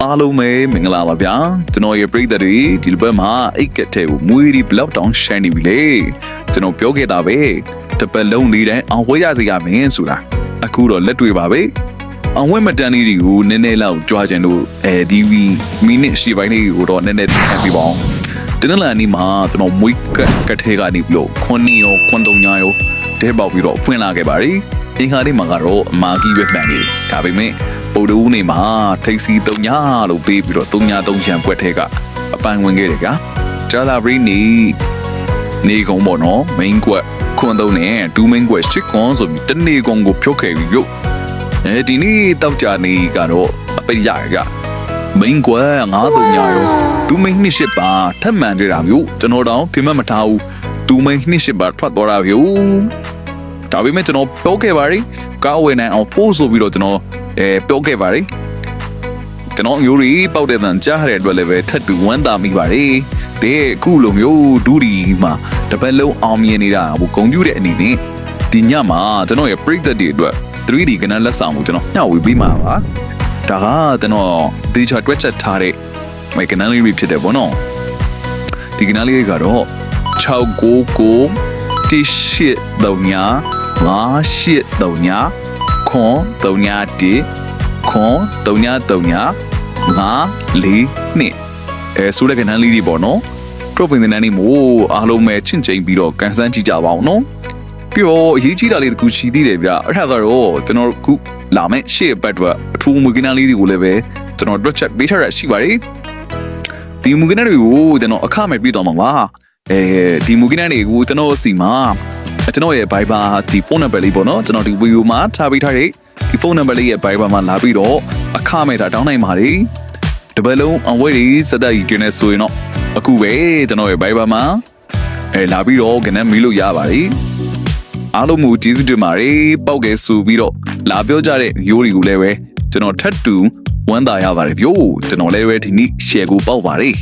အားလုံးပဲမင်္ဂလာပါဗျာကျွန်တော်ရဲ့ပရိသတ်တွေဒီလိုဘက်မှာအိတ်ကက်တဲ့ကိုမွေးဒီဘလောက်တောင်ရှမ်းနေပြီလေကျွန်တော်ပြောခဲ့တာပဲတပတ်လုံးလေးတိုင်းအောင်ဝဲရစေရမင်းဆိုတာအခုတော့လက်တွေ့ပါပဲအောင်ဝဲမတန်းလေးတွေကိုနည်းနည်းလောက်ကြွားကြလို့ဒီမိနစ်ရှီပိုင်းလေးကိုတော့နည်းနည်းတင်ပြပါအောင်တင်းနလာနီမှာကျွန်တော်မွေးကက်ထဲကနေပြီးတော့ခွန်နီရောခွန်တုံညာရောတဲပေါက်ပြီးတော့ဖွင့်လာခဲ့ပါပြီအင်္ဂါနေ့မှာကတော့အမာကြီးပဲမှန်နေတယ်ဒါပေမဲ့အိုဒူးနေမှာထိတ်စီတုံညာလို့ပေးပြီးတော့တုံညာတုံချံပွက်ထဲကအပန်းဝင်ခဲ့တယ်ကဂျာလာဘရီနေကုံပေါ့နော် main ကွက်ခွန်တုံးနဲ့ဒူး main ကွက်ရှစ်ခွန်ဆိုပြီးတနေကုံကိုဖြုတ်ခဲ့ပြီးရုပ်ဒီနေ့တောက်ကြနေကတော့အပိရက main ကွက်ငါးတုံညာရောဒူး main နှစ်ရှစ်ပါထပ်မှန်ကြတာမျိုးကျွန်တော်တောင်ဒီမဲ့မထားဘူးဒူး main နှစ်ရှစ်ပါထွက်သွားတာမျိုးဒါပေမဲ့ကျွန်တော်ပြောခဲ့ပါရီကားဝယ်နိုင်အောင်ပို့ဆိုပြီးတော့ကျွန်တော်ပြောခဲ့ပါရီကျွန်တော်မျိုးရီပေါက်တဲ့တန်ကြားရတဲ့အတွက်လည်းပဲထပ်တူဝမ်းသာမိပါရီတဲ့အခုလိုမျိုးဒူးဒီမှာတပတ်လုံးအောင်မြင်နေတာဟိုဂုံပြူတဲ့အနေနဲ့ဒီညမှာကျွန်တော်ရဲ့ပရိသတ်တွေအတွက် 3D ကနလက်ဆောင်ကိုကျွန်တော်ညှောက်ဝေပေးမှာပါဒါကကျွန်တော်ဒီချာတွက်ချက်ထားတဲ့မိုက်ကနလေးဖြစ်တယ်ပေါ့နော်ဒီကနလေးကတော့699 T8 3ညာ58 3ညာခွန်3ညာ1ခွန်3ညာ3ညာ5 4 2ဆိုတဲ့ကဏ္ဍလေးတွေပေါ့နော် profile တဲ့နေမို့အားလုံးပဲချင့်ချိန်ပြီးတော့ကန်ဆန်းကြည့်ကြပါအောင်နော်ပြီးတော့အရေးကြီးတာလေးတခုရှိသေးတယ်ဗျအဲ့ဒါကတော့ကျွန်တော်ခုလာမယ့်ရှေ့ဘက်တော့အထူးမူကဏ္ဍလေးတွေကိုလည်းပဲကျွန်တော် drop check ပေးထားရရှိပါတယ်ဒီမူကဏ္ဍတွေကိုကျွန်တော်အခမဲ့ပြီးတော့မှာပါဒီမူကဏ္ဍတွေကိုကျွန်တော်စီမှာကျွန်တော်ရဲ့ Viber ဒီ phone number လေးပေါ့နော်ကျွန်တော်ဒီ video မှာထားပေးထားတဲ့ဒီ phone number လေးရဲ့ Viber မှာလာပြီးတော့အခမဲ့တာတောင်းနိုင်ပါတယ်တပတ်လုံးအဝဲတွေစက်တက်ကြီးကျင်းနေဆိုရင်တော့အခုပဲကျွန်တော်ရဲ့ Viber မှာလာပြီးတော့ကနေမီးလို့ရပါတယ်အားလုံးကိုကျေးဇူးတင်ပါတယ်ပောက်ကဲဆိုပြီးတော့လာပြောကြတဲ့ရိုးတွေကိုလည်းပဲကျွန်တော်ထပ်တူဝမ်းသာရပါတယ်ဗျို့ကျွန်တော်လည်းပဲဒီနေ့ share ကိုပေါက်ပါတယ်